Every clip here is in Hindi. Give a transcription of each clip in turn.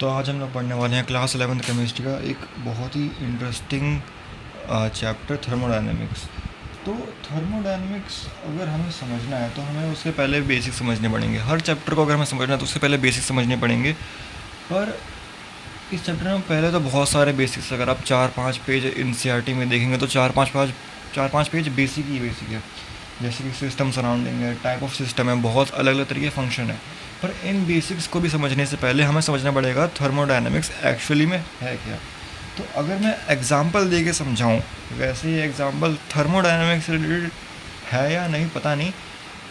तो आज हम लोग पढ़ने वाले हैं क्लास 11th केमिस्ट्री का एक बहुत ही इंटरेस्टिंग चैप्टर थर्मोडायनेमिक्स। तो थर्मोडायनेमिक्स अगर हमें समझना है तो हमें उससे पहले बेसिक समझने पड़ेंगे। हर चैप्टर को अगर हमें समझना है तो उससे पहले बेसिक समझने पड़ेंगे। पर इस चैप्टर में पहले तो बहुत सारे बेसिक्स, अगर आप 4-5 पेज एनसीईआरटी में देखेंगे तो 4-5 पेज बेसिक ही बेसिक है। जैसे कि सिस्टम सराउंडिंग है, टाइप ऑफ सिस्टम है, बहुत अलग अलग तरीके के फंक्शन है। पर इन बेसिक्स को भी समझने से पहले हमें समझना पड़ेगा थर्मोडायनेमिक्स एक्चुअली में है क्या। तो अगर मैं एग्जांपल दे के समझाऊँ, वैसे ये एग्जांपल थर्मोडायनेमिक्स से रिलेटेड है या नहीं पता नहीं,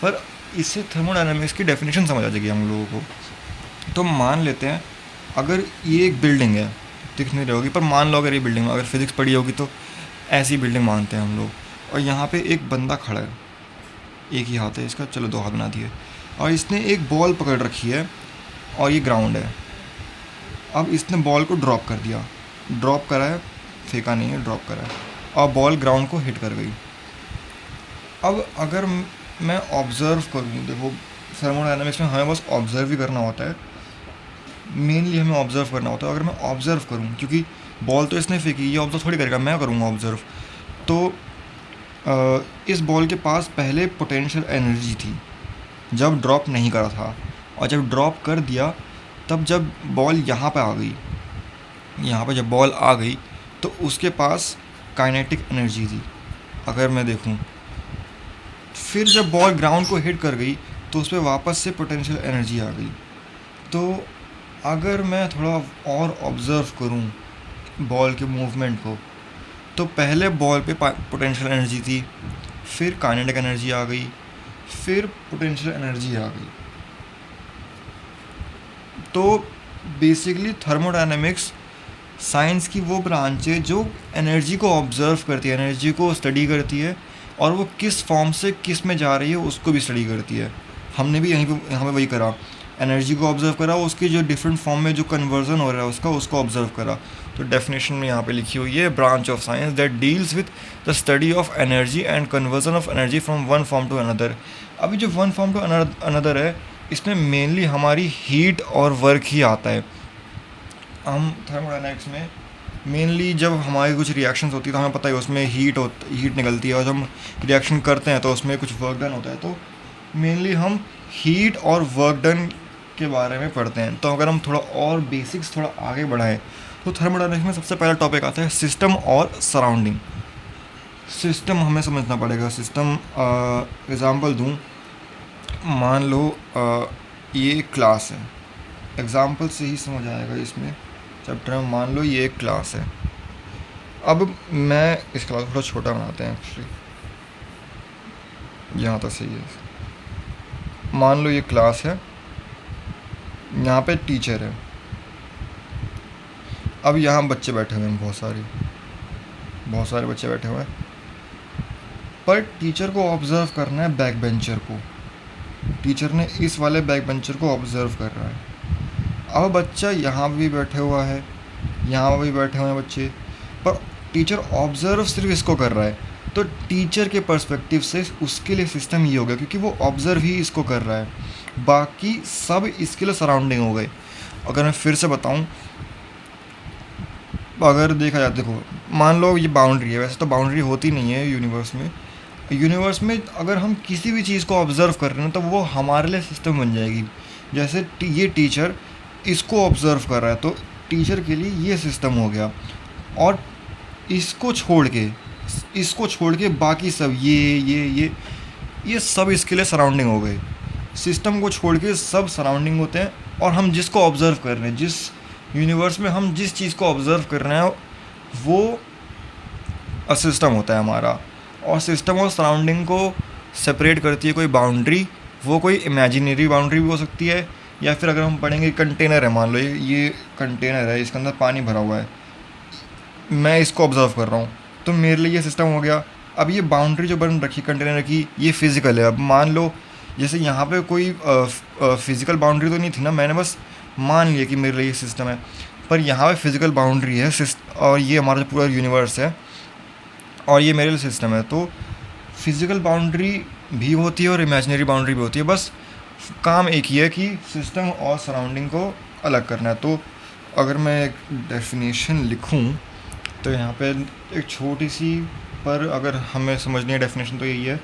पर इससे थर्मोडायनेमिक्स की डेफिनेशन समझ आ जाएगी हम लोगों को। तो मान लेते हैं अगर ये एक बिल्डिंग है, दिख नहीं रही होगी पर मान लो अगर ये बिल्डिंग, अगर फिजिक्स पढ़ी होगी तो ऐसी बिल्डिंग मानते हैं हम लोग। और यहाँ पे एक बंदा खड़ा है, एक ही हाथ है इसका, चलो 2 हाथ बना दिए, और इसने एक बॉल पकड़ रखी है और ये ग्राउंड है। अब इसने बॉल को ड्रॉप कर दिया, ड्रॉप करा है, फेंका नहीं है, ड्रॉप करा है, और बॉल ग्राउंड को हिट कर गई। अब अगर मैं ऑब्ज़र्व करूँ, देखो थर्मोडायनामिक्स में हमें बस ऑब्ज़र्व ही करना होता है, मेनली हमें ऑब्ज़र्व करना होता है। अगर मैं ऑब्ज़र्व करूँ, क्योंकि बॉल तो इसने फेंकी, ये ऑब्ज़र्व थोड़ी करेगा, मैं करूँगा ऑब्ज़र्व। तो इस बॉल के पास पहले पोटेंशियल एनर्जी थी जब ड्रॉप नहीं करा था, और जब ड्रॉप कर दिया तब जब बॉल यहाँ पे आ गई, यहाँ पे जब बॉल आ गई तो उसके पास काइनेटिक एनर्जी थी। अगर मैं देखूँ, फिर जब बॉल ग्राउंड को हिट कर गई तो उस पर वापस से पोटेंशियल एनर्जी आ गई। तो अगर मैं थोड़ा और ऑब्ज़र्व करूँ बॉल के मूवमेंट को, तो पहले बॉल पे पोटेंशियल एनर्जी थी, फिर काइनेटिक एनर्जी आ गई, फिर पोटेंशियल एनर्जी आ गई। तो बेसिकली थर्मोडायनेमिक्स साइंस की वो ब्रांच है जो एनर्जी को ऑब्ज़र्व करती है, एनर्जी को स्टडी करती है, और वो किस फॉर्म से किस में जा रही है उसको भी स्टडी करती है। हमने भी यहाँ पे वही करा, एनर्जी को ऑब्ज़र्व करा, उसकी जो डिफरेंट फॉर्म में जो कन्वर्जन हो रहा है उसको ऑब्ज़र्व करा। तो डेफिनेशन में यहाँ पे लिखी हुई है, branch of science that deals with the study of energy and conversion of energy from one form to another. अभी जो वन फॉर्म टू अनदर है, इसमें मेनली हमारी हीट और वर्क ही आता है। हम थर्मोडायनेमिक्स में मेनली जब हमारी कुछ रिएक्शंस होती है तो हमें पता है उसमें हीट निकलती है, और जब हम रिएक्शन करते हैं तो उसमें कुछ वर्क डन होता है। तो मेनली हम हीट और वर्क डन के बारे में पढ़ते हैं। तो अगर हम थोड़ा और बेसिक्स थोड़ा आगे बढ़ाएं तो थर्मोडायनेमिक्स में सबसे पहला टॉपिक आता है सिस्टम और सराउंडिंग। सिस्टम हमें समझना पड़ेगा। सिस्टम एग्ज़ाम्पल दूँ, मान लो ये क्लास है, एग्ज़ाम्पल से ही समझ आएगा इसमें चैप्टर में। मान लो ये एक क्लास है, अब मैं इस क्लास को थोड़ा छोटा बनाते हैं, एक्चुअली यहाँ तो सही है। मान लो ये क्लास है, यहाँ पे टीचर है, अब यहाँ बच्चे बैठे हुए हैं, बहुत सारे बच्चे बैठे हुए हैं, पर टीचर को ऑब्ज़र्व करना है बैक बेंचर को। टीचर ने इस वाले बैक बेंचर को ऑब्ज़र्व कर रहा है। अब बच्चा यहाँ भी बैठे हुआ है, यहाँ भी बैठे हुए हैं बच्चे, पर टीचर ऑब्ज़र्व सिर्फ इसको कर रहा है। तो टीचर के पर्सपेक्टिव से उसके लिए सिस्टम ये हो गया, क्योंकि वो ऑब्ज़र्व ही इसको कर रहा है, बाकी सब इसके लिए सराउंडिंग हो गए। अगर मैं फिर से बताऊँ, अगर देखा जाए, देखो मान लो ये बाउंड्री है, वैसे तो बाउंड्री होती नहीं है यूनिवर्स में अगर हम किसी भी चीज़ को ऑब्ज़र्व कर रहे हैं तो वो हमारे लिए सिस्टम बन जाएगी। जैसे ये टीचर इसको ऑब्ज़र्व कर रहा है तो टीचर के लिए ये सिस्टम हो गया, और इसको छोड़ के बाकी सब ये सब इसके लिए सराउंडिंग हो गए। सिस्टम को छोड़ के सब सराउंडिंग होते हैं, और हम जिसको ऑब्ज़र्व कर रहे हैं, जिस यूनिवर्स में हम जिस चीज़ को ऑब्ज़र्व कर रहे हैं वो सिस्टम होता है हमारा। और सिस्टम और सराउंडिंग को सेपरेट करती है कोई बाउंड्री, वो कोई इमेजिनरी बाउंड्री भी हो सकती है, या फिर अगर हम पढ़ेंगे कंटेनर है, मान लो ये कंटेनर है, इसके अंदर पानी भरा हुआ है, मैं इसको ऑब्ज़र्व कर रहा हूँ तो मेरे लिए ये सिस्टम हो गया। अब ये बाउंड्री जो बन रखी कंटेनर की, ये फिज़िकल है। अब मान लो जैसे यहाँ पे कोई फिज़िकल बाउंड्री तो नहीं थी ना, मैंने बस मान लिया कि मेरे लिए ये सिस्टम है, पर यहाँ पे फिज़िकल बाउंड्री है, और ये हमारा पूरा यूनिवर्स है, और ये मेरे लिए सिस्टम है। तो फिज़िकल बाउंड्री भी होती है और इमेजिनरी बाउंड्री भी होती है, बस काम एक ही है कि सिस्टम और सराउंडिंग को अलग करना है। तो अगर मैं एक डेफिनेशन लिखूं तो यहाँ पे एक छोटी सी, पर अगर हमें समझनी है डेफिनेशन तो यही है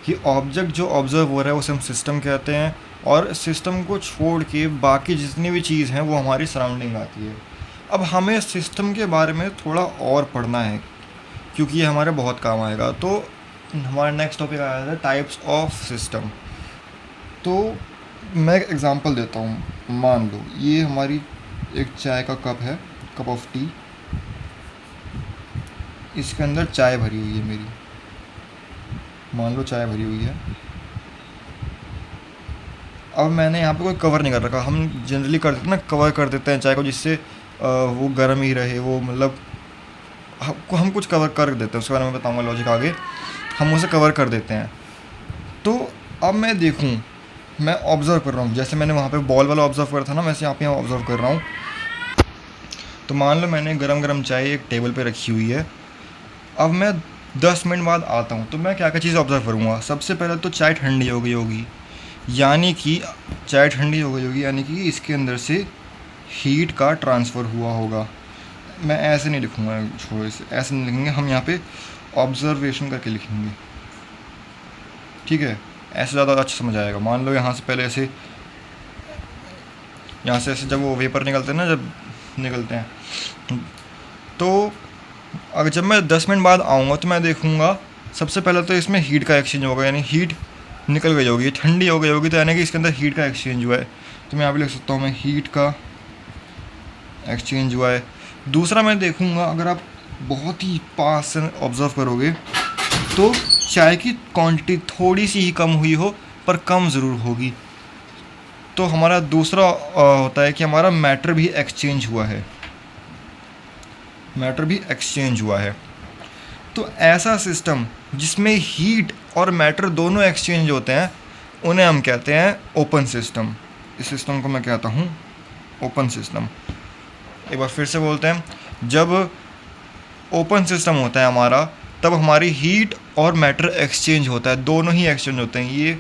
कि ऑब्जेक्ट जो ऑब्जर्व हो रहा है उसे हम सिस्टम कहते हैं, और सिस्टम को छोड़ के बाकी जितनी भी चीज़ हैं वो हमारी सराउंडिंग आती है। अब हमें सिस्टम के बारे में थोड़ा और पढ़ना है क्योंकि ये हमारे बहुत काम आएगा। तो हमारा नेक्स्ट टॉपिक आया था टाइप्स ऑफ सिस्टम। तो मैं एक एग्ज़ाम्पल देता हूँ। मान लो ये हमारी एक चाय का कप है, कप ऑफ टी। इसके अंदर चाय भरी हुई है मेरी, मान लो चाय भरी हुई है। अब मैंने यहाँ पे कोई कवर नहीं कर रखा। हम जनरली कर देते हैं ना, कवर कर देते हैं चाय को जिससे वो गर्म ही रहे, वो मतलब हम कुछ कवर कर देते हैं, उसके बारे में बताऊँगा लॉजिक आगे। हम उसे कवर कर देते हैं। तो अब मैं देखूँ, मैं ऑब्ज़र्व कर रहा हूँ, जैसे मैंने वहाँ पे बॉल वाला ऑब्ज़र्व करा था ना, वैसे यहाँ पे ऑब्ज़र्व कर रहा हूँ। तो मान लो मैंने गरम गरम चाय एक टेबल पे रखी हुई है। अब मैं 10 मिनट बाद आता हूँ तो मैं क्या क्या चीज़ ऑब्ज़र्व करूँगा। सबसे पहले तो चाय ठंडी हो गई होगी, यानी कि चाय ठंडी हो गई होगी यानी कि इसके अंदर से हीट का ट्रांसफ़र हुआ होगा। मैं ऐसे नहीं लिखूँगा, छोड़ो इसे, ऐसे नहीं लिखेंगे हम, यहाँ पे ऑब्ज़र्वेशन करके लिखेंगे, ठीक है। ऐसे ज़्यादा अच्छा समझ आएगा। मान लो यहाँ से पहले ऐसे, यहाँ से ऐसे जब वो वेपर निकलते हैं ना, जब निकलते हैं, तो अगर जब मैं 10 मिनट बाद आऊँगा तो मैं देखूँगा सबसे पहले तो इसमें हीट का एक्सचेंज होगा, यानी हीट निकल गई होगी, ठंडी हो गई होगी, तो यानी कि इसके अंदर हीट का एक्सचेंज हुआ है। तो मैं यहाँ पे लिख सकता हूँ मैं हीट का एक्सचेंज हुआ है। दूसरा मैं देखूँगा, अगर आप बहुत ही पास से ऑब्ज़र्व करोगे तो चाय की क्वांटिटी थोड़ी सी ही कम हुई हो, पर कम ज़रूर होगी। तो हमारा दूसरा होता है कि हमारा मैटर भी एक्सचेंज हुआ है, मैटर भी एक्सचेंज हुआ है। तो ऐसा सिस्टम जिसमें हीट और मैटर दोनों एक्सचेंज होते हैं उन्हें हम कहते हैं ओपन सिस्टम। इस सिस्टम को मैं कहता हूँ ओपन सिस्टम। एक बार फिर से बोलते हैं, जब ओपन सिस्टम होता है हमारा, तब हमारी हीट और मैटर एक्सचेंज होता है, दोनों ही एक्सचेंज होते हैं। ये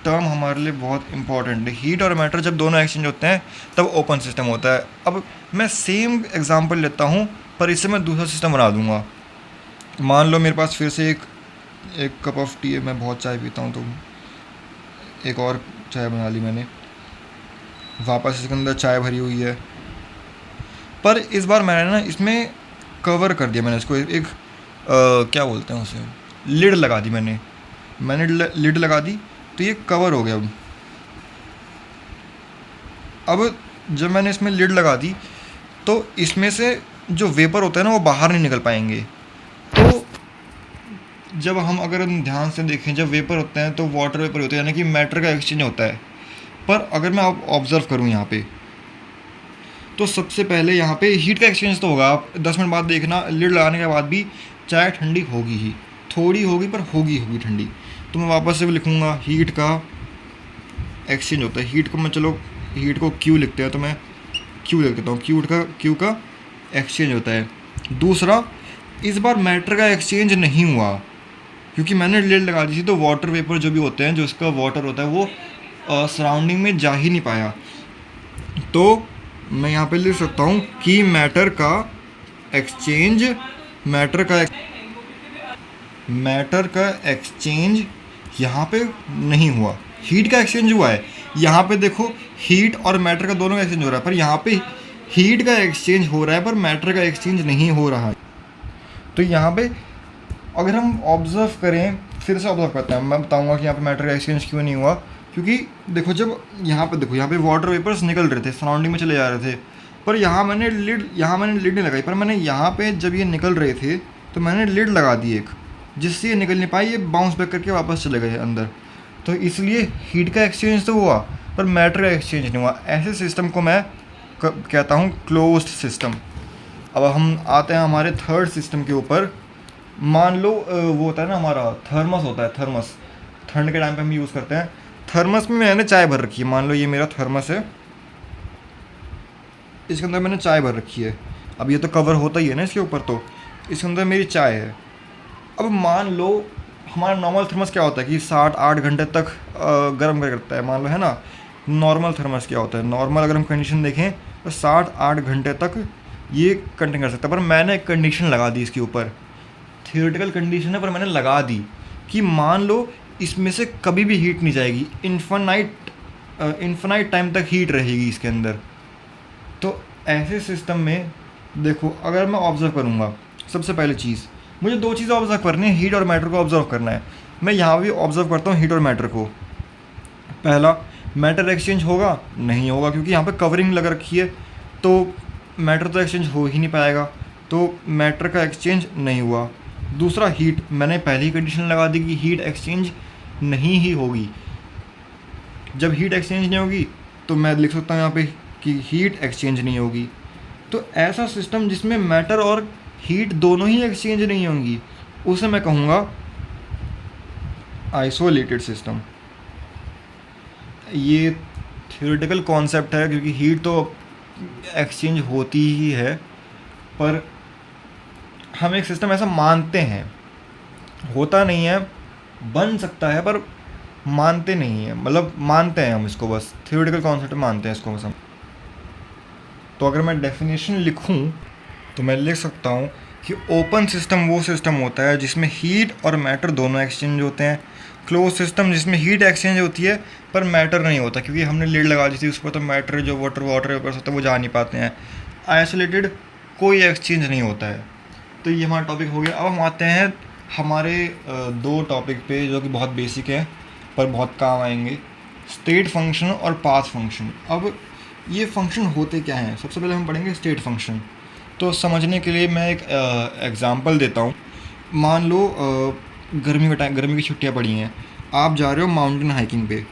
टर्म हमारे लिए बहुत इंपॉर्टेंट है। हीट और मैटर जब दोनों एक्सचेंज होते हैं तब ओपन सिस्टम होता है। अब मैं सेम एग्जांपल लेता हूँ, पर इससे मैं दूसरा सिस्टम बना दूँगा। मान लो मेरे पास फिर से एक कप ऑफ टी है, मैं बहुत चाय पीता हूँ तो एक और चाय बना ली मैंने, वापस इसके अंदर चाय भरी हुई है, पर इस बार मैंने ना इसमें कवर कर दिया। मैंने इसको एक क्या बोलते हैं उसे, लिड लगा दी। मैंने लिड लगा दी तो ये कवर हो गया। अब जब मैंने इसमें लिड लगा दी तो इसमें से जो वेपर होता है ना वो बाहर नहीं निकल पाएंगे। तो जब हम अगर ध्यान से देखें, जब वेपर होते हैं तो वाटर वेपर होता है, यानी कि मैटर का एक्सचेंज होता है। पर अगर मैं ऑब्ज़र्व करूँ यहाँ पे, तो सबसे पहले यहाँ पे हीट का एक्सचेंज तो होगा। आप 10 मिनट बाद देखना, लिड लगाने के बाद भी चाय ठंडी होगी ही, थोड़ी होगी पर होगी ठंडी। तो मैं वापस से भी लिखूँगा हीट का एक्सचेंज होता है। हीट को मैं, चलो हीट को क्यू लिखते हैं, तो मैं क्यू लिख देता हूँ, क्यू का एक्सचेंज होता है। दूसरा, इस बार मैटर का एक्सचेंज नहीं हुआ क्योंकि मैंने लिड लगा दी थी, तो वाटर वेपर जो भी होते हैं, जो इसका वाटर होता है, वो सराउंडिंग में जा ही नहीं पाया। तो मैं यहाँ पे लिख सकता हूँ कि मैटर का एक्सचेंज यहाँ पे नहीं हुआ, हीट का एक्सचेंज हुआ है। यहाँ पे देखो हीट और मैटर का दोनों का एक्सचेंज हो रहा है, पर यहाँ पे हीट का एक्सचेंज हो रहा है पर मैटर का एक्सचेंज नहीं हो रहा है। तो यहाँ पे अगर हम ऑब्ज़र्व करें, फिर से ऑब्ज़र्व करते हैं, मैं बताऊँगा कि यहाँ पे मैटर का एक्सचेंज क्यों नहीं हुआ। क्योंकि देखो, जब यहाँ पे वाटर वेपर्स निकल रहे थे, सराउंडिंग में चले जा रहे थे, पर यहाँ मैंने लिड नहीं लगाई, पर मैंने यहाँ पे जब ये निकल रहे थे तो मैंने लिड लगा दी एक, जिससे ये निकल नहीं पाई, ये बाउंस बैक करके वापस चले गए अंदर। तो इसलिए हीट का एक्सचेंज तो हुआ पर मैटर का एक्सचेंज नहीं हुआ। ऐसे सिस्टम को मैं कहता हूँ क्लोज्ड सिस्टम। अब हम आते हैं हमारे थर्ड सिस्टम के ऊपर। मान लो वो होता है ना हमारा थर्मस होता है, थर्मस ठंड के टाइम पे हम यूज़ करते हैं। थर्मस में मैंने चाय भर रखी है, मान लो ये मेरा थर्मस है, इसके अंदर मैंने चाय भर रखी है। अब ये तो कवर होता ही है ना इसके ऊपर, तो इसके अंदर मेरी चाय है। अब मान लो हमारा नॉर्मल थर्मस क्या होता है कि 7-8 घंटे तक गर्म कर करता है, मान लो, है ना। नॉर्मल थर्मस क्या होता है, नॉर्मल अगर हम कंडीशन देखें तो 7-8 घंटे तक ये कंटिन्यू कर सकता है। पर मैंने एक कंडीशन लगा दी इसके ऊपर, थियोरेटिकल कंडीशन है पर मैंने लगा दी कि मान लो इसमें से कभी भी हीट नहीं जाएगी, इन्फिनाइट टाइम तक हीट रहेगी इसके अंदर। तो ऐसे सिस्टम में देखो, अगर मैं ऑब्ज़र्व करूँगा, सबसे पहली चीज़ मुझे 2 चीज़ें ऑब्ज़र्व करनी है, हीट और मैटर को ऑब्ज़र्व करना है। मैं यहाँ भी ऑब्ज़र्व करता हूँ हीट और मैटर को। पहला, मैटर एक्सचेंज होगा? नहीं होगा, क्योंकि यहाँ पे कवरिंग लग रखी है, तो मैटर तो एक्सचेंज हो ही नहीं पाएगा, तो मैटर का एक्सचेंज नहीं हुआ। दूसरा, हीट, मैंने पहले ही कंडीशन लगा दी कि हीट एक्सचेंज नहीं ही होगी। जब हीट एक्सचेंज नहीं होगी तो मैं लिख सकता हूँ यहाँ पे कि हीट एक्सचेंज नहीं होगी। तो ऐसा सिस्टम जिसमें मैटर और हीट दोनों ही एक्सचेंज नहीं होंगी, उसे मैं कहूँगा आइसोलेटेड सिस्टम। ये थ्योरेटिकल कॉन्सेप्ट है, क्योंकि हीट तो एक्सचेंज होती ही है, पर हम एक सिस्टम ऐसा मानते हैं, होता नहीं है, बन सकता है पर मानते नहीं हैं, मतलब मानते हैं हम इसको, बस थ्योरेटिकल कॉन्सेप्ट मानते हैं इसको बस हम। तो अगर मैं डेफिनेशन लिखूं तो मैं लिख सकता हूं कि ओपन सिस्टम वो सिस्टम होता है जिसमें हीट और मैटर दोनों एक्सचेंज होते हैं। क्लोज सिस्टम जिसमें हीट एक्सचेंज होती है पर मैटर नहीं होता, क्योंकि हमने लीड लगा दी थी उस पर, तो मैटर जो वाटर वेपर होता है वो जा नहीं पाते हैं। आइसोलेटेड कोई एक्सचेंज नहीं होता है। तो ये हमारा टॉपिक हो गया। अब हम आते हैं हमारे 2 टॉपिक पे जो कि बहुत बेसिक है पर बहुत काम आएंगे, स्टेट फंक्शन और पाथ फंक्शन। अब ये फंक्शन होते क्या हैं, सबसे पहले हम पढ़ेंगे स्टेट फंक्शन। तो समझने के लिए मैं एक एग्ज़ाम्पल देता हूँ। मान लो गर्मी की छुट्टियाँ पड़ी हैं, आप जा रहे हो माउंटेन हाइकिंग पे,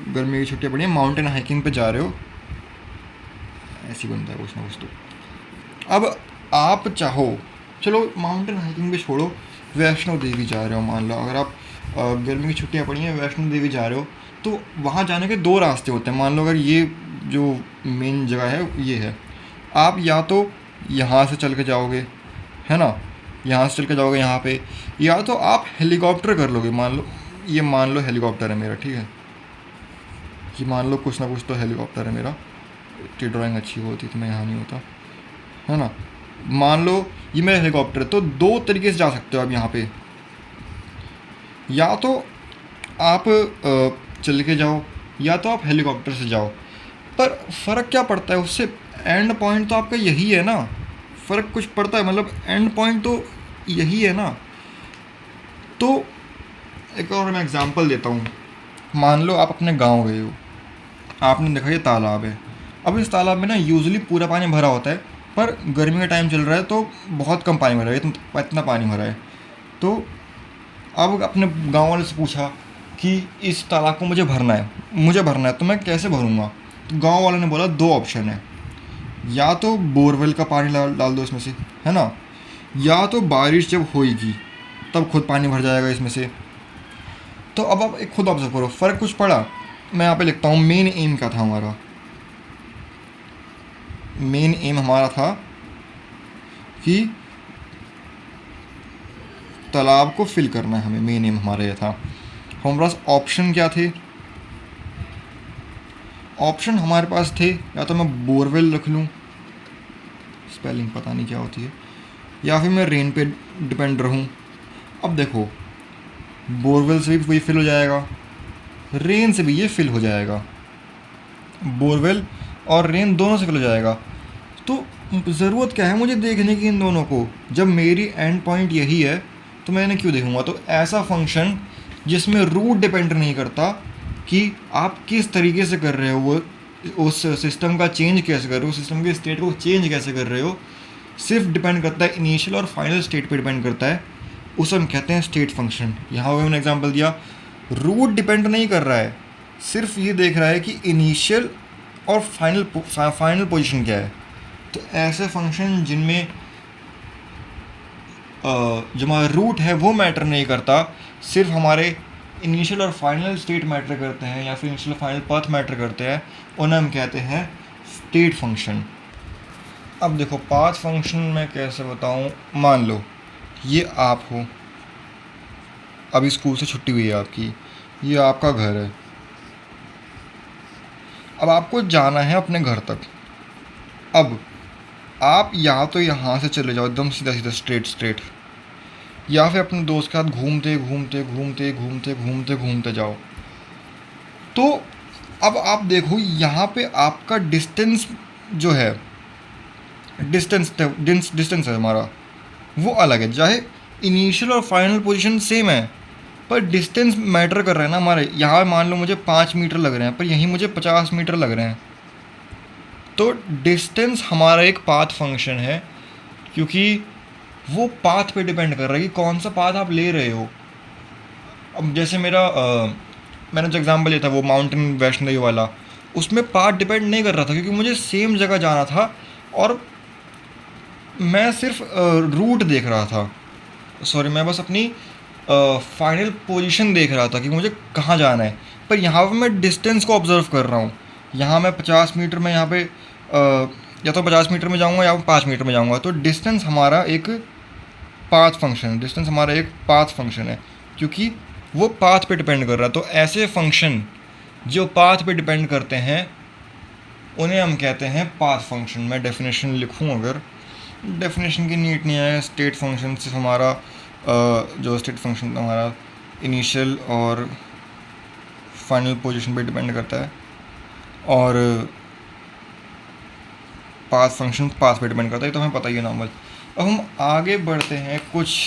गर्मी की छुट्टियाँ पड़ी हैं, माउंटेन हाइकिंग पे जा रहे हो, ऐसी बनता है कुछ ना कुछ। तो अब आप चाहो, चलो माउंटेन हाइकिंग पे छोड़ो, वैष्णो देवी जा रहे हो, मान लो अगर आप गर्मी की छुट्टियाँ पड़ी हैं, वैष्णो देवी जा रहे हो, तो वहाँ जाने के 2 रास्ते होते हैं। मान लो अगर ये जो मेन जगह है ये है, आप या तो यहाँ से चल के जाओगे, है ना, यहाँ से चल के जाओगे यहाँ पे, या तो आप हेलीकॉप्टर कर लोगे। मान लो हेलीकॉप्टर है मेरा, ठीक है, कि मान लो कुछ ना कुछ तो हेलीकॉप्टर है मेरा, इतनी ड्राइंग अच्छी होती तो मैं यहाँ नहीं होता, है ना। मान लो ये मेरा हेलीकॉप्टर है, तो 2 तरीके से जा सकते हो आप यहाँ पे, या तो आप चल के जाओ या तो आप हेलीकॉप्टर से जाओ। पर फ़र्क क्या पड़ता है उससे, एंड पॉइंट तो आपका यही है ना, फ़र्क कुछ पड़ता है, मतलब एंड पॉइंट तो यही है ना। तो एक और मैं एग्ज़ाम्पल देता हूँ। मान लो आप अपने गांव गए हो, आपने देखा ये तालाब है। अब इस तालाब में ना यूजुअली पूरा पानी भरा होता है, पर गर्मी का टाइम चल रहा है तो बहुत कम पानी भरा है, इतना पानी भरा है। तो अब अपने गांव वाले से पूछा कि इस तालाब को मुझे भरना है, तो मैं कैसे भरूँगा। तो गांव वालों ने बोला 2 ऑप्शन है, या तो बोरवेल का पानी डाल दो इसमें से, है ना, या तो बारिश जब होएगी तब खुद पानी भर जाएगा इसमें से। तो अब आप एक खुद ऑब्जर्व करो, फ़र्क कुछ पड़ा। मैं यहाँ पे लिखता हूँ मेन एम क्या था हमारा। मेन एम हमारा था कि तालाब को फिल करना है हमें, मेन एम हमारा यह था। हमारे पास ऑप्शन क्या थे, ऑप्शन हमारे पास थे या तो मैं बोरवेल रख लूँ, स्पेलिंग पता नहीं क्या होती है, या फिर मैं रेन पे डिपेंड रहूँ। अब देखो, बोरवेल से भी वही फिल हो जाएगा, रेन से भी ये फिल हो जाएगा, बोरवेल और रेन दोनों से फिल हो जाएगा। तो ज़रूरत क्या है मुझे देखने की इन दोनों को, जब मेरी एंड पॉइंट यही है तो मैं इन्हें क्यों देखूँगा। तो ऐसा फंक्शन जिसमें रूट डिपेंड नहीं करता कि आप किस तरीके से कर रहे हो, वो उस सिस्टम का चेंज कैसे कर रहे हो, सिस्टम के स्टेट को चेंज कैसे कर रहे हो, सिर्फ डिपेंड करता है इनिशियल और फाइनल स्टेट पे डिपेंड करता है, उसे हम कहते हैं स्टेट फंक्शन। यहाँ पे मैंने एग्जांपल दिया, रूट डिपेंड नहीं कर रहा है, सिर्फ ये देख रहा है कि इनिशियल और फाइनल पोजीशन क्या है। तो ऐसे फंक्शन जिनमें जो हमारा रूट है वो मैटर नहीं करता, सिर्फ हमारे इनिशियल और फाइनल स्टेट मैटर करते हैं या फिर इनिशियल फाइनल पाथ मैटर करते हैं, उन्हें हम कहते हैं स्टेट फंक्शन। अब देखो पाथ फंक्शन मैं कैसे बताऊं। मान लो ये आप हो, अभी स्कूल से छुट्टी हुई है आपकी, ये आपका घर है, अब आपको जाना है अपने घर तक, अब आप या तो यहाँ से चले जाओ एकदम सीधा सीधा स्ट्रेट स्ट्रेट, या फिर अपने दोस्त के साथ घूमते घूमते घूमते घूमते घूमते घूमते जाओ। तो अब आप देखो यहाँ पे आपका डिस्टेंस जो है, डिस्टेंस है हमारा वो अलग है। चाहे इनिशियल और फाइनल पोजीशन सेम है, पर डिस्टेंस मैटर कर रहा है ना हमारे। यहाँ मान लो मुझे 5 मीटर लग रहे हैं, पर यहीं मुझे 50 मीटर लग रहे हैं। तो डिस्टेंस हमारा एक पाथ फंक्शन है, क्योंकि वो पाथ पे डिपेंड कर रहा है कि कौन सा पाथ आप ले रहे हो। अब जैसे मैंने जो एग्जांपल लिया था वो माउंटेन वैष्णो देवी वाला, उसमें पाथ डिपेंड नहीं कर रहा था, क्योंकि मुझे सेम जगह जाना था और मैं सिर्फ रूट देख रहा था। सॉरी, मैं बस अपनी फाइनल पोजीशन देख रहा था कि मुझे कहाँ जाना है। पर यहाँ पर मैं डिस्टेंस को ऑब्ज़र्व कर रहा हूँ। यहाँ मैं 50 मीटर में यहाँ पे या तो 50 मीटर में जाऊँगा या 5 मीटर में जाऊँगा। तो डिस्टेंस हमारा एक पाथ फंक्शन है, डिस्टेंस हमारा एक पाथ फंक्शन है, क्योंकि वो पाथ पे डिपेंड कर रहा है। तो ऐसे फंक्शन जो पाथ पे डिपेंड करते हैं उन्हें हम कहते हैं पाथ फंक्शन। मैं डेफिनेशन लिखूँ, अगर डेफिनेशन की नीट नहीं है, स्टेट फंक्शन सिर्फ हमारा जो स्टेट फंक्शन हमारा इनिशियल और फाइनल पोजीशन पे डिपेंड करता है, और पाथ फंक्शन पाथ पे डिपेंड करता है। तो हमें पता ही है नॉर्मल। अब हम आगे बढ़ते हैं। कुछ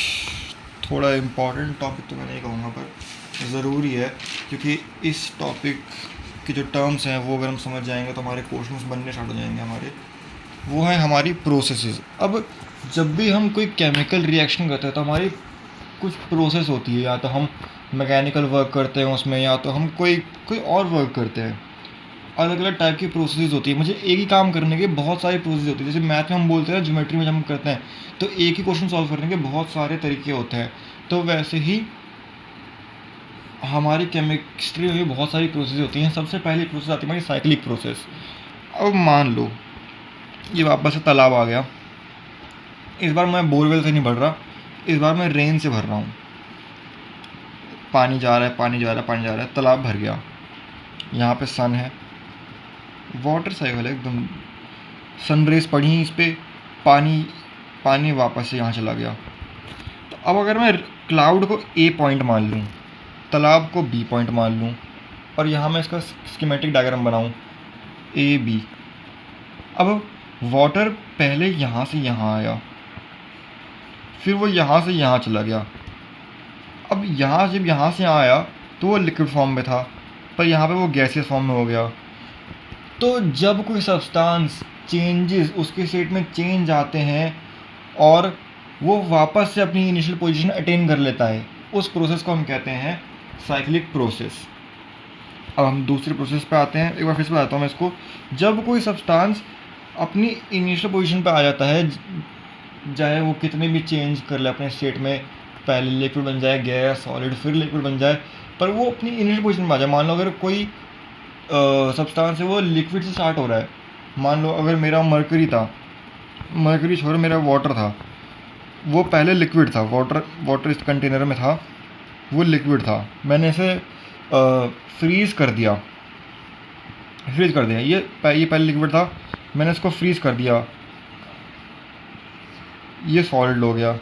थोड़ा इम्पॉर्टेंट टॉपिक तो मैं नहीं कहूँगा, पर ज़रूरी है, क्योंकि इस टॉपिक के जो टर्म्स हैं वो अगर हम समझ जाएंगे तो हमारे क्वेश्चंस बनने स्टार्ट हो जाएंगे हमारे। वो है हमारी प्रोसेसेस। अब जब भी हम कोई केमिकल रिएक्शन करते हैं तो हमारी कुछ प्रोसेस होती है, या तो हम मैकेनिकल वर्क करते हैं उसमें, या तो हम कोई और वर्क करते हैं। अलग अलग टाइप की प्रोसेस होती है। मुझे एक ही काम करने के बहुत सारी प्रोसेस होती है। जैसे मैथ में हम बोलते हैं, ज्योमेट्री में जब हम करते हैं तो एक ही क्वेश्चन सॉल्व करने के बहुत सारे तरीके होते हैं। तो वैसे ही हमारी केमिस्ट्री में भी बहुत सारी प्रोसेस होती हैं। सबसे पहली प्रोसेस आती है हमारी साइक्लिक प्रोसेस। अब मान लो ये वापस से तालाब आ गया। इस बार मैं बोरवेल से नहीं भर रहा, इस बार मैं रेन से भर रहा हूँ। पानी जा रहा है, पानी जा रहा है, पानी जा रहा है, तालाब भर गया। यहाँ पे सन है, वाटर साइकिल है एकदम। सन रेस पड़ी इस पर, पानी वापस से यहाँ चला गया। तो अब अगर मैं क्लाउड को ए पॉइंट मान लूँ, तालाब को बी पॉइंट मान लूँ, और यहाँ मैं इसका स्कीमेटिक डायग्राम बनाऊँ ए बी। अब वाटर पहले यहाँ से यहाँ आया, फिर वो यहाँ से यहाँ चला गया। अब जब यहाँ से यहाँ आया तो वो लिक्विड फॉर्म में था, पर यहाँ पे वो गैसियस फॉर्म में हो गया। तो जब कोई सब्सटेंस चेंजेस, उसके स्टेट में चेंज आते हैं और वो वापस से अपनी इनिशियल पोजीशन अटेन कर लेता है, उस प्रोसेस को हम कहते हैं साइक्लिक प्रोसेस। अब हम दूसरी प्रोसेस पे आते हैं। एक बार फिर से बताता हूँ मैं इसको। जब कोई सब्सटेंस अपनी इनिशियल पोजीशन पे आ जाता है, चाहे वो कितने भी चेंज कर ले अपने स्टेट में, पहले लिक्विड बन जाए, गैस, सॉलिड, फिर लिक्विड बन जाए, पर वो अपनी इनिशियल पोजीशन पे आ जाए। मान लो अगर कोई सब्सटेंस है वो लिक्विड से स्टार्ट हो रहा है। मान लो अगर मेरा मरकरी था, मरकरी छोड़ मेरा वाटर था, वो पहले लिक्विड था, वाटर इस कंटेनर में था, वो लिक्विड था। मैंने इसे फ्रीज़ कर दिया। ये पहले लिक्विड था, मैंने इसको फ्रीज़ कर दिया, ये सॉलिड हो गया।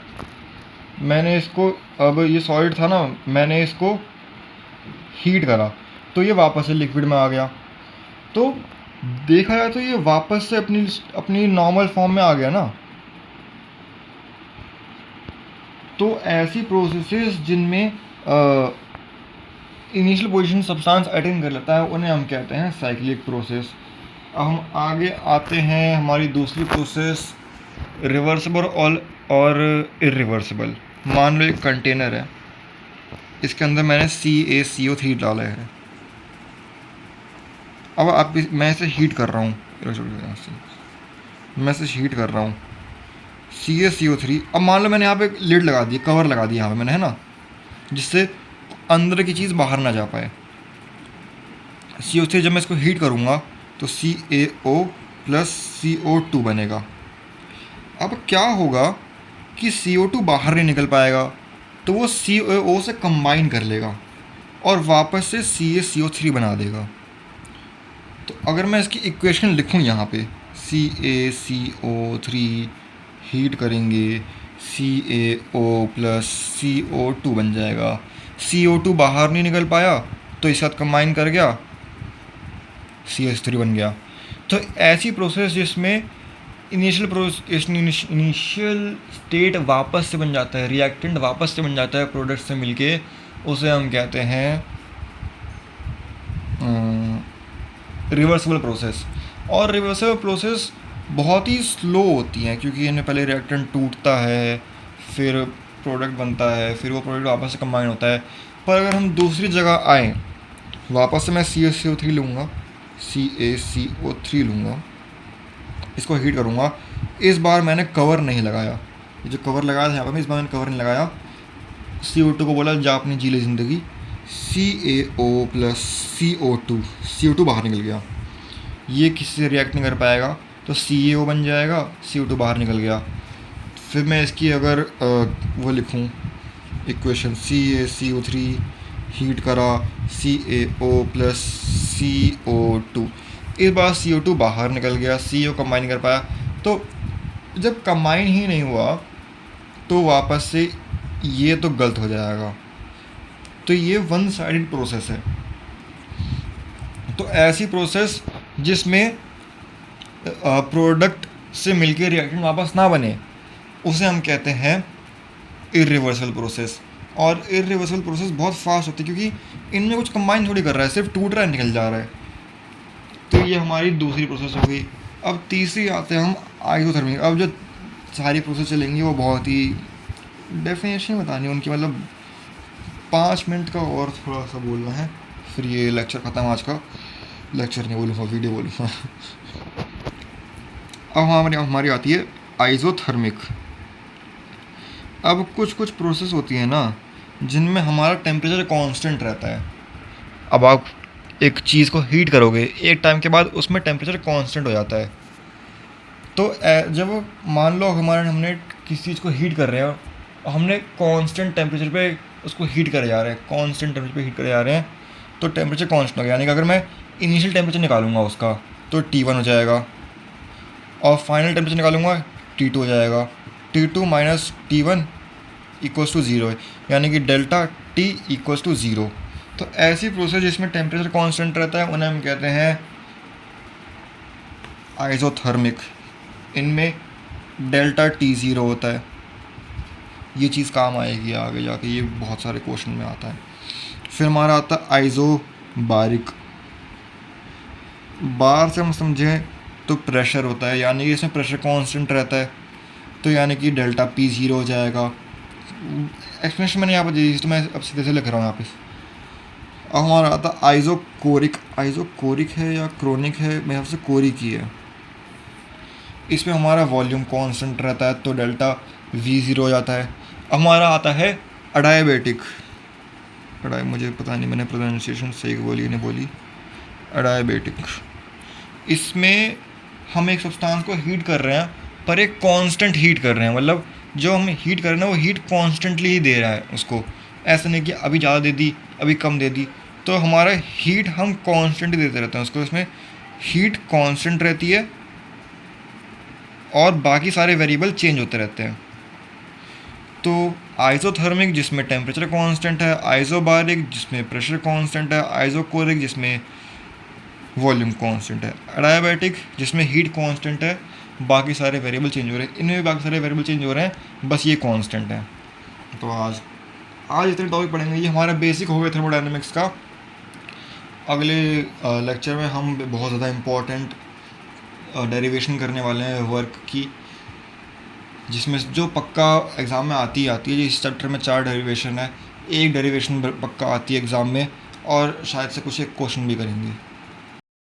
मैंने इसको, अब ये सॉलिड था ना, मैंने इसको हीट करा तो ये वापस से लिक्विड में आ गया। तो देखा जाए तो ये वापस से अपनी नॉर्मल फॉर्म में आ गया ना। तो ऐसी प्रोसेसेस जिनमें इनिशियल पोजीशन सब्सटेंस अटेन कर लेता है उन्हें हम कहते हैं साइक्लिक प्रोसेस। अब हम आगे आते हैं हमारी दूसरी प्रोसेस, रिवर्सिबल और इरिवर्सिबल। मान लो एक कंटेनर है, इसके अंदर मैंने CaCO3 डाला है। अब मैं इसे हीट कर रहा हूँ, CaCO3। अब मान लो मैंने यहाँ पे लिड लगा दी, कवर लगा दी यहाँ पे मैंने, है ना, जिससे अंदर की चीज़ बाहर ना जा पाए। CO3 जब मैं इसको हीट करूँगा तो CaO + CO2 बनेगा। अब क्या होगा कि CO2 बाहर नहीं निकल पाएगा, तो वो CaO से कंबाइन कर लेगा और वापस से CaCO3 बना देगा। तो अगर मैं इसकी इक्वेशन लिखूँ यहाँ पे, CaCO3 हीट करेंगे, CaO+CO2 बन जाएगा। CO2 बाहर नहीं निकल पाया तो इस साथ कंबाइन कर गया, CH3 बन गया। तो ऐसी प्रोसेस जिसमें इनिशियल स्टेट वापस से बन जाता है, रिएक्टेंट वापस से बन जाता है प्रोडक्ट से मिलके, उसे हम कहते हैं रिवर्सिबल प्रोसेस। और रिवर्सिबल प्रोसेस बहुत ही स्लो होती हैं क्योंकि इनमें पहले रिएक्टेंट टूटता है, फिर प्रोडक्ट बनता है, फिर वो प्रोडक्ट वापस से कंबाइन होता है। पर अगर हम दूसरी जगह आएँ, वापस से मैं CaCO3 लूँगा, CaCO3 लूँगा, इसको हीट करूँगा। इस बार मैंने कवर नहीं लगाया, ये जो कवर लगाया था यहाँ पर मैं, इस बार मैंने कवर नहीं लगाया। CO2 को बोला जा अपनी जी ले ज़िंदगी, CaO+CO2, CO2 बाहर निकल गया। ये किसी से रिएक्ट नहीं कर पाएगा तो CaO बन जाएगा, CO2 बाहर निकल गया। फिर मैं इसकी अगर वो लिखूँ इक्वेशन, CaCO3 हीट करा, CaO+CO2, इस बार CO2 बाहर निकल गया, CO कंबाइन नहीं कर पाया। तो जब कंबाइन ही नहीं हुआ तो वापस से ये तो गलत हो जाएगा। तो ये वन साइडेड प्रोसेस है। तो ऐसी प्रोसेस जिसमें प्रोडक्ट से मिलके रिएक्टेंट वापस ना बने, उसे हम कहते हैं इरिवर्सिबल प्रोसेस। और इरिवर्सिबल प्रोसेस बहुत फास्ट होती है क्योंकि इनमें कुछ कंबाइन थोड़ी कर रहा है, सिर्फ टूट रहा है, निकल जा रहा है। तो ये हमारी दूसरी प्रोसेस हो गई। अब तीसरी आते हैं हम आइसोथर्मिक। अब जो सारी प्रोसेस चलेंगी वो बहुत ही डेफिनेशन बतानी है उनकी, मतलब 5 मिनट का और थोड़ा सा बोलना है, फिर ये लेक्चर ख़त्म। आज का लेक्चर नहीं बोलूँगा, वीडियो बोलूँगा। अब हमारी आती है आइसोथर्मिक। अब कुछ प्रोसेस होती है ना जिनमें हमारा टेम्परेचर कांस्टेंट रहता है। अब आप एक चीज़ को हीट करोगे, एक टाइम के बाद उसमें टेम्परेचर कांस्टेंट हो जाता है। तो जब मान लो हमने किसी चीज़ को हीट कर रहे हैं और हमने कांस्टेंट टेम्परेचर पे उसको हीट करे जा रहे हैं, कांस्टेंट टेम्परेचर पे हीट करे जा रहे हैं, तो टेम्परेचर कांस्टेंट हो गया। यानी कि अगर मैं इनिशियल टेम्परेचर निकालूंगा उसका तो T1 हो जाएगा, और फाइनल टेम्परेचर निकालूंगा T2 हो जाएगा। T2 minus T1 equals to 0 है, यानी कि डेल्टा T इक्वल्स टू 0। तो ऐसी प्रोसेस जिसमें टेम्परेचर कांस्टेंट रहता है उन्हें हम कहते हैं आइसोथर्मिक। इनमें डेल्टा T0 होता है। ये चीज़ काम आएगी आगे जाके, ये बहुत सारे क्वेश्चन में आता है। फिर हमारा आता है आइसोबारिक। बार से हम समझें तो प्रेशर होता है, यानी कि इसमें प्रेशर कांस्टेंट रहता है, तो यानी कि डेल्टा P0 हो जाएगा। एक्सप्लेनेशन मैंने यहाँ पर दी थी तो मैं अब सीधे से लिख रहा हूँ यहाँ पे। अब हमारा आता है आइसोकोरिक। आइसोकोरिक है या क्रोनिक है, मेरे हिसाब से कोरिक ही है। इसमें हमारा वॉल्यूम कांस्टेंट रहता है तो डेल्टा V0 हो जाता है। अब हमारा आता है अडायाबेटिक। मुझे पता नहीं मैंने प्रोनाउंसिएशन सही बोली नहीं बोली, अडायाबेटिक। इसमें हम एक सब्सटेंस को हीट कर रहे हैं पर एक कांस्टेंट हीट कर रहे हैं, मतलब जो हम हीट कर रहे हैं वो हीट कांस्टेंटली ही दे रहा है उसको, ऐसा नहीं कि अभी ज़्यादा दे दी अभी कम दे दी। तो हमारा हीट हम कांस्टेंट देते रहते हैं उसको, इसमें हीट कांस्टेंट रहती है और बाकी सारे वेरिएबल चेंज होते रहते हैं। तो आइसोथर्मिक जिसमें टेम्परेचर कांस्टेंट है, आइसोबारिक जिसमें प्रेशर कांस्टेंट है, आइसोकोरिक जिसमें वॉल्यूम कांस्टेंट है, अडायाबेटिक जिसमें हीट कांस्टेंट है, बाकी सारे वेरिएबल चेंज हो रहे हैं। इनमें भी बाकी सारे वेरिएबल चेंज हो रहे हैं, बस ये कांस्टेंट है। तो आज इतने टॉपिक पढ़ेंगे, ये हमारा बेसिक हो गया थर्मोडायनेमिक्स का। अगले लेक्चर में हम बहुत ज़्यादा इम्पोर्टेंट डेरिवेशन करने वाले हैं वर्क की, जिसमें जो पक्का एग्ज़ाम में आती है। इस चैप्टर में 4 डेरिवेशन है, एक डेरिवेशन पक्का आती है एग्ज़ाम में, और शायद से कुछ एक क्वेश्चन भी करेंगे।